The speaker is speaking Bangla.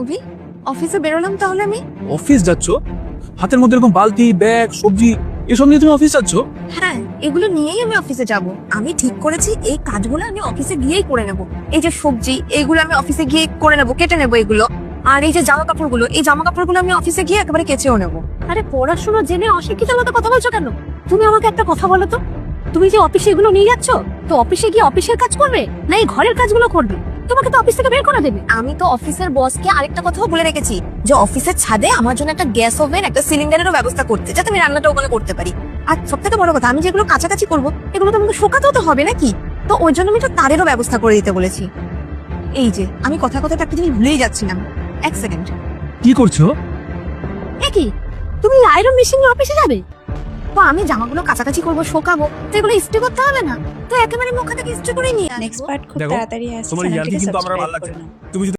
অভি, অফিসে বেরোলাম তাহলে আমি। অফিস যাচ্ছ? হাতের মধ্যে এরকম বালতি, ব্যাগ, সবজি এসব নিয়ে তুমি অফিস যাচ্ছ? হ্যাঁ, এগুলো নিয়েই আমি অফিসে যাব। আমি ঠিক করেছি এই কাজগুলো আমি অফিসে গিয়েই করে নেব। এই যে সবজি, এগুলো আমি অফিসে গিয়ে করে নেব, কেটে নেব এগুলো। আর এই যে জামা কাপড়গুলো, এই জামা কাপড়গুলো আমি অফিসে গিয়ে একেবারে কেচেও নেব। আরে পড়াশোনা জেনে অশিক্ষিতের মতো কথা বলছো কেন? তুমি আমাকে একটা কথা বলো তো, তুমি যে অফিসে এগুলো নিয়ে যাচ্ছ, তো অফিসে গিয়ে অফিসের কাজ করবে না এই ঘরের কাজগুলো করবে? তোমাকে তো অফিস থেকে বের করে দেবে। আমি তো অফিসের বসকে আরেকটা কথাও বলে রেখেছি, যে অফিসের ছাদে আমার জন্য একটা গ্যাস ওভেন, একটা সিলিন্ডারেরও ব্যবস্থা করতে, যাতে আমি রান্নাটা ওখানে করতে পারি। আর সব থেকে বড় কথা, আমি যেগুলো কাছাকাছি করবো এগুলো তো আমাকে শোকাতেও তো হবে নাকি, তো ওই জন্য আমি একটা তারেরও ব্যবস্থা করে দিতে বলেছি। এই যে আমি কথা কথাটা একটা জিনিস ভুলেই যাচ্ছিলাম, এক সেকেন্ড। কি করছো? এ কি, তুমি আয়রন মেশিন নিয়ে অফিসে যাবে? তো আমি জামাগুলো কাছাকাছি করবো, শোকাবো, তো এগুলো ইস্ত্রি করতে হবে না, তো একেবারে মুখে থেকে ইস্ত্রি করে নিয়ে আসবো। নেক্সট পার্ট খুব দেখো, তাড়াতাড়ি আসছে, তোমার ইয়ার্কি চ্যানেলটিকে কিন্তু আমার আর সাবস্ক্রাইব ভালো লাগছে করে না। নাও। তুমি যদি